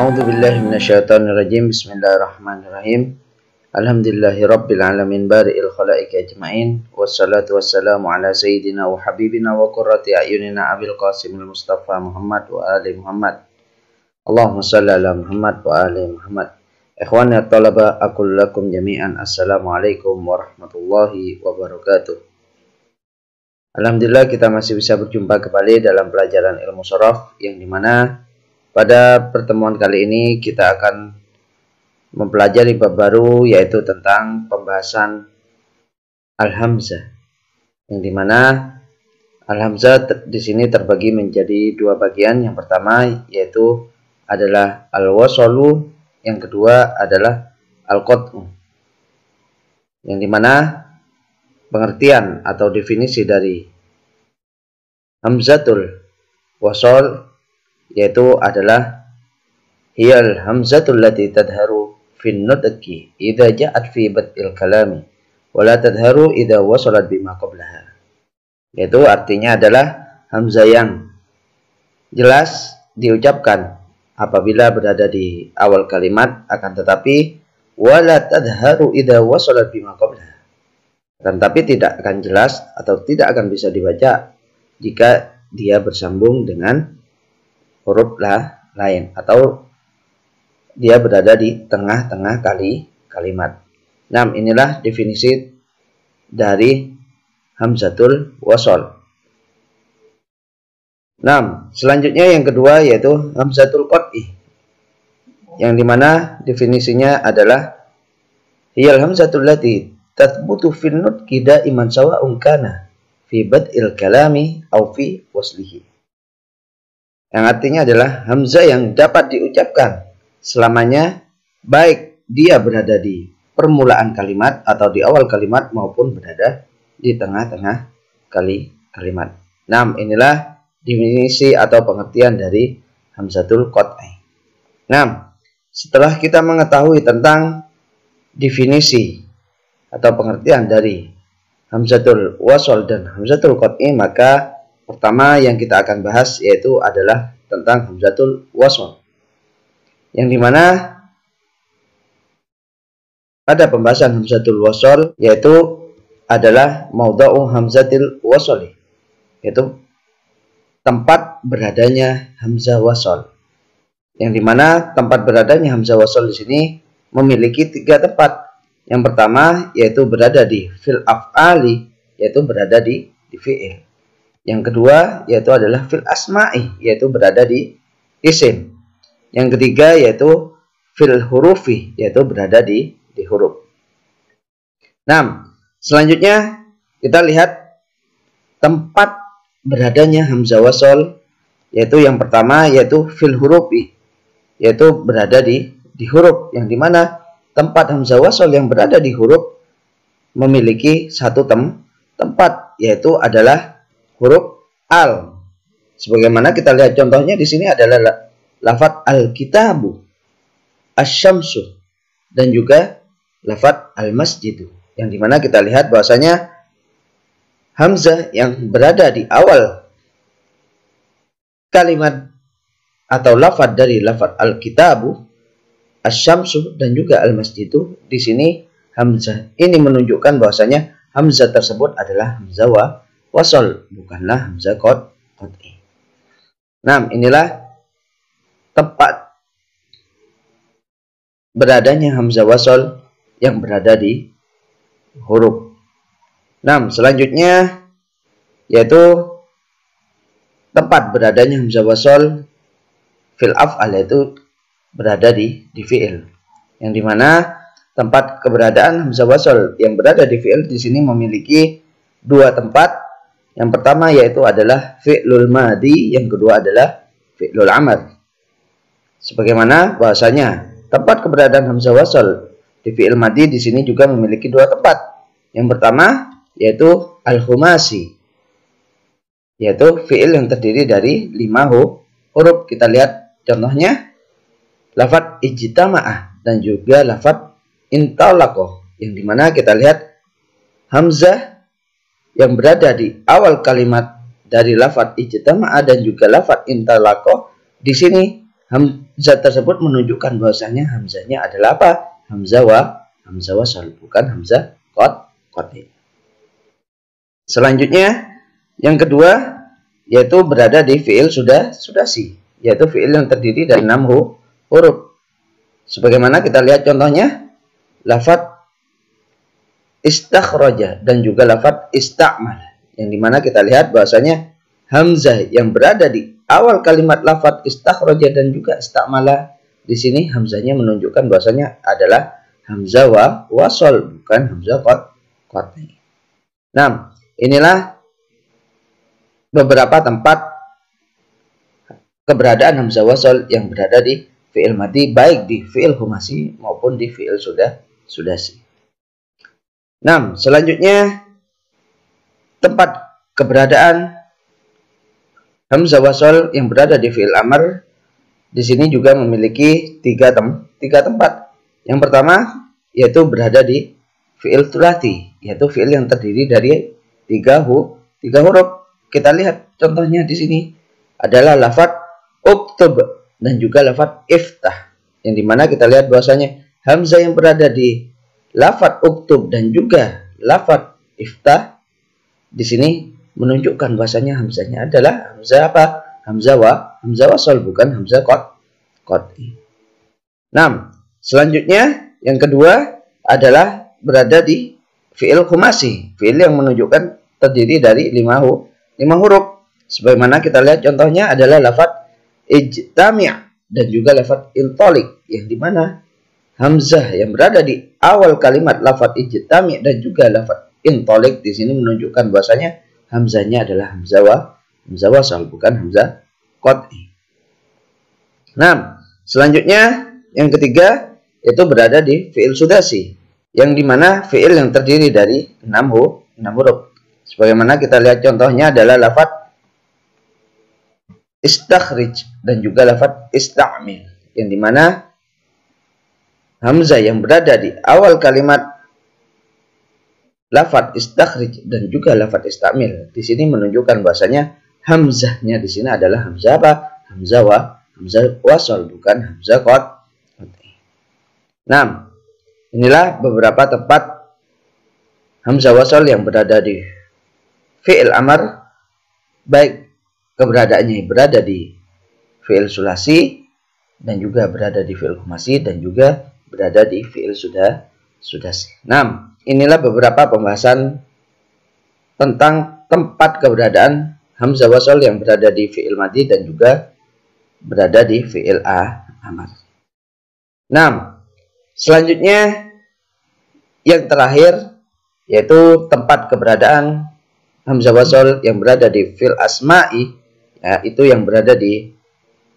A'udzu billahi minasyaitonir rajim. Bismillahirrahmanirrahim. Alhamdulillahi rabbil alamin bari'il khalaiqi ajmain. Wassalatu wassalamu ala sayyidina wa habibina wa qurrati a'yunina Abil Qasimil Mustafa Muhammad wa ali Muhammad. Allahumma shalli ala Muhammad wa ali Muhammad. Ikhwani at-talaba, aqul lakum jami'an assalamualaikum warahmatullahi wabarakatuh. Alhamdulillah kita masih bisa berjumpa kembali dalam pelajaran ilmu shorof, yang dimana pada pertemuan kali ini kita akan mempelajari bab baru, yaitu tentang pembahasan al-hamzah, yang dimana al-hamzah di sini terbagi menjadi dua bagian. Yang pertama yaitu adalah al-wasalu, yang kedua adalah al-qat'u, yang dimana pengertian atau definisi dari hamzatul wasal yaitu adalah hiyal hamzatul lati tadharu fin nutqi idza ja'at fi bad'il kalami wa la tadharu idza wasalat bima qablaha. Yaitu artinya adalah hamzah yang jelas diucapkan apabila berada di awal kalimat, akan tetapi wa la tadharu idza wasalat bima qablaha, akan tapi tidak akan jelas atau tidak akan bisa dibaca jika dia bersambung dengan huruf lain atau dia berada di tengah-tengah kalimat. Nah, inilah definisi dari hamzatul wasal. Nah, selanjutnya yang kedua yaitu hamzatul qat'i, yang dimana definisinya adalah hiyal hamzatul lati tathbutu fin nutqi daiman sawa'un kana fi bad'il kalami aw fi waslihi. Yang artinya adalah hamzah yang dapat diucapkan selamanya, baik dia berada di permulaan kalimat atau di awal kalimat maupun berada di tengah-tengah kalimat. Nah, inilah definisi atau pengertian dari hamzatul qat'i. Nah, setelah kita mengetahui tentang definisi atau pengertian dari hamzatul wasal dan hamzatul qat'i, maka pertama yang kita akan bahas yaitu adalah tentang hamzatul wasal, yang dimana pada pembahasan hamzatul wasal yaitu adalah maudha'u hamzatil wasali, yaitu tempat beradanya hamzah wasal, yang dimana tempat beradanya hamzah wasal di sini memiliki tiga tempat. Yang pertama yaitu berada di fil af'ali, yaitu berada di fi'il. Yang kedua yaitu adalah fil asma'i, yaitu berada di isim. Yang ketiga yaitu fil hurufi, yaitu berada di huruf. Nah, selanjutnya kita lihat tempat beradanya hamzah wasal, yaitu yang pertama yaitu fil hurufi, yaitu berada di huruf, yang dimana tempat hamzah wasal yang berada di huruf memiliki satu tempat, yaitu adalah huruf al. Sebagaimana kita lihat contohnya di sini adalah lafaz al-kitabu, asy-syamsu, dan juga lafaz al-masjidu, yang dimana kita lihat bahwasanya hamzah yang berada di awal kalimat atau lafaz dari lafaz al-kitabu, asy-syamsu, dan juga al-masjidu, di sini hamzah ini menunjukkan bahwasanya hamzah tersebut adalah hamzah wasal, bukanlah hamzah qat'i. Nah, inilah tempat beradanya hamzah wasal yang berada di huruf. Nah, selanjutnya yaitu tempat beradanya hamzah wasal fil af'al, yaitu berada di fi'il, yang dimana tempat keberadaan hamzah wasal yang berada di fi'il di sini memiliki dua tempat. Yang pertama yaitu adalah fi'lul madi, yang kedua adalah fi'lul amr. Sebagaimana bahasanya tempat keberadaan hamzah wasal di fi'il madi di sini juga memiliki dua tempat. Yang pertama yaitu al-khumasi, yaitu fi'il yang terdiri dari 5 huruf. Kita lihat contohnya lafaz ijtama'ah dan juga lafaz intalaqah, yang dimana kita lihat hamzah yang berada di awal kalimat dari lafaz ijtama'ah dan juga lafaz intalaqah di sini hamzah tersebut menunjukkan bahwasanya hamzahnya adalah apa? Hamzah wasol, bukan hamzah qat'i. Selanjutnya yang kedua yaitu berada di fi'il sudasi, yaitu fi'il yang terdiri dari 6 huruf. Sebagaimana kita lihat contohnya lafadz istakhraja dan juga lafadz ista'mal, yang dimana kita lihat bahwasanya hamzah yang berada di awal kalimat lafadz istakhraja dan juga ista'mala, di sini hamzahnya menunjukkan bahwasanya adalah hamzah wasol, bukan hamzah qat'i. Nah, inilah beberapa tempat keberadaan hamzah wasol yang berada di fi'il madhi, baik di fi'il khumasi maupun di fi'il sudasi. Nah, selanjutnya tempat keberadaan hamzah wasol yang berada di fi'il amr di sini juga memiliki tiga tempat. Yang pertama yaitu berada di fi'il tsulats, yaitu fi'il yang terdiri dari tiga huruf. Kita lihat contohnya di sini adalah lafadz uktub dan juga lafadz iftah, yang dimana kita lihat bahwasanya hamzah yang berada di lafadz uktub dan juga lafadz iftah di sini menunjukkan bahwasanya hamzahnya adalah hamzah apa? Hamzah wasol, bukan hamzah qat'i. Nah, selanjutnya yang kedua adalah berada di fi'il khumasi, fi'il yang menunjukkan terdiri dari 5 huruf. Sebagaimana kita lihat contohnya adalah lafadz ijtami' dan juga lafadz intoliq, yang dimana hamzah yang berada di awal kalimat lafadz ijtami' dan juga lafadz intoliq di sini menunjukkan bahwasanya hamzahnya adalah hamzah wasal, bukan hamzah qat'i. Nah, selanjutnya yang ketiga itu berada di fi'il sudasi, yang dimana fi'il yang terdiri dari 6 huruf. Sebagaimana kita lihat contohnya adalah lafadz istakhrij dan juga lafadz ista'mil, yang dimana hamzah yang berada di awal kalimat lafadz istakhrij dan juga lafadz ista'mil di sini menunjukkan bahwasanya hamzahnya di sini adalah hamzah apa? Hamzah wasol, bukan hamzah qat'i. Nah, inilah beberapa tempat hamzah wasol yang berada di fi'il amr, baik keberadaannya berada di fi'il sulasi dan juga berada di fi'il khumasi dan juga berada di fi'il sudasi. Nah, inilah beberapa pembahasan tentang tempat keberadaan hamzah wasol yang berada di fi'il madhi dan juga berada di fi'il amr. Nah, selanjutnya yang terakhir yaitu tempat keberadaan hamzah wasol yang berada di fi'il asma'i, ya, itu yang berada di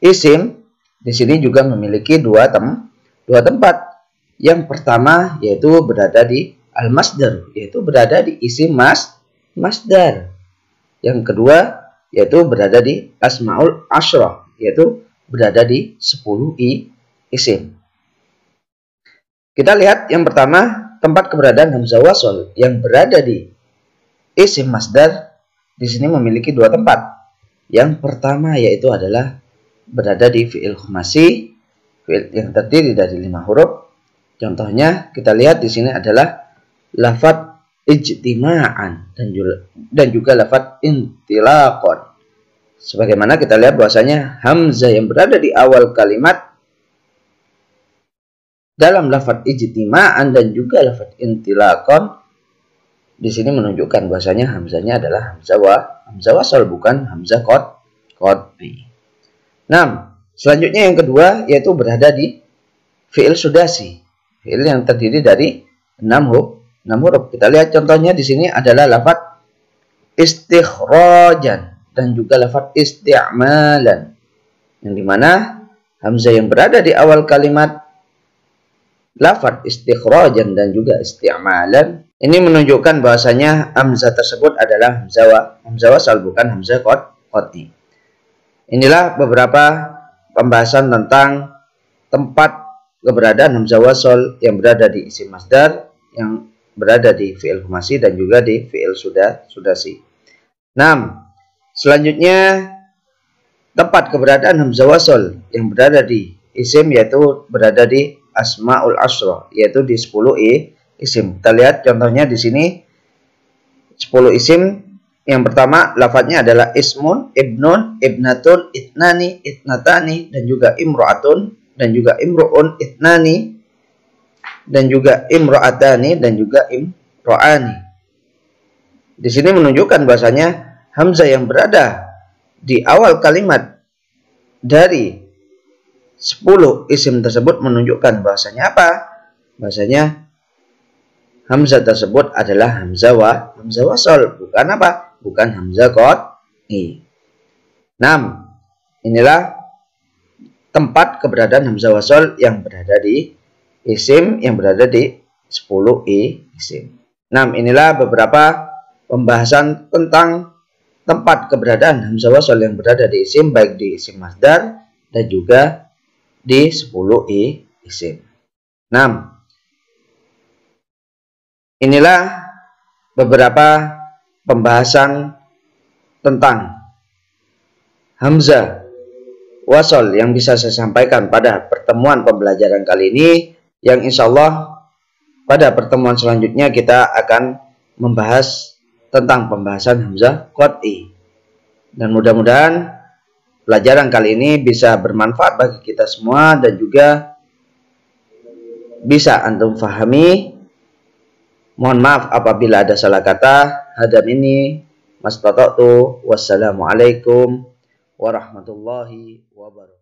isim. Di sini juga memiliki dua tempat. Yang pertama yaitu berada di al-masdar, yaitu berada di isim masdar. Yang kedua yaitu berada di asmaul asyrah, yaitu berada di 10 isim. Kita lihat yang pertama, tempat keberadaan hamzah wasol yang berada di isim masdar di sini memiliki dua tempat. Yang pertama yaitu adalah berada di fi'il khumasi, fi'il yang terdiri dari 5 huruf. Contohnya kita lihat di sini adalah lafadz ijtima'an dan juga lafadz intilaqan. Sebagaimana kita lihat bahwasanya hamzah yang berada di awal kalimat dalam lafadz ijtima'an dan juga lafadz intilaqan di sini menunjukkan bahwasanya hamzahnya adalah hamzah wasal, bukan hamzah qat'i. Nah, selanjutnya yang kedua yaitu berada di fi'il sudasi, fi'il yang terdiri dari 6 huruf. Kita lihat contohnya di sini adalah lafadz istikhrajan dan juga lafadz isti'malan, yang dimana hamzah yang berada di awal kalimat lafadz istikhrajan dan juga isti'malan ini menunjukkan bahwasanya hamzah tersebut adalah hamzah wasal, bukan hamzah qat'i. Inilah beberapa pembahasan tentang tempat keberadaan hamzah wasal yang berada di isim masdar, yang berada di fi'il khumasi dan juga di fi'il sudasi. Nah, selanjutnya tempat keberadaan hamzah wasol yang berada di isim yaitu berada di asmaul asyra, yaitu di 10 isim. Kita lihat contohnya di sini 10 isim. Yang pertama lafadznya adalah ismun, ibnun, ibnatun, itnani, itnatani, dan juga imro'atun, dan juga imro'un, itnani, dan juga imro'atani, dan juga imro'ani. Di sini menunjukkan bahasanya hamzah yang berada di awal kalimat dari 10 isim tersebut menunjukkan bahasanya apa? Bahasanya hamzah tersebut adalah hamzah wasol, bukan apa? Bukan hamzah qat'i. 6. Inilah tempat keberadaan hamzah wasol yang berada di isim yang berada di 10 isim. 6. Inilah beberapa pembahasan tentang tempat keberadaan hamzah wasol yang berada di isim, baik di isim masdar dan juga di 10 isim. 6. Inilah beberapa pembahasan tentang hamzah wasol yang bisa saya sampaikan pada pertemuan pembelajaran kali ini, yang insya Allah pada pertemuan selanjutnya kita akan membahas tentang pembahasan hamzah qat'i. Dan mudah-mudahan pelajaran kali ini bisa bermanfaat bagi kita semua dan juga bisa antum fahami. Mohon maaf apabila ada salah kata. Hadam ini mastata'tu. Wassalamualaikum warahmatullahi wabarakatuh.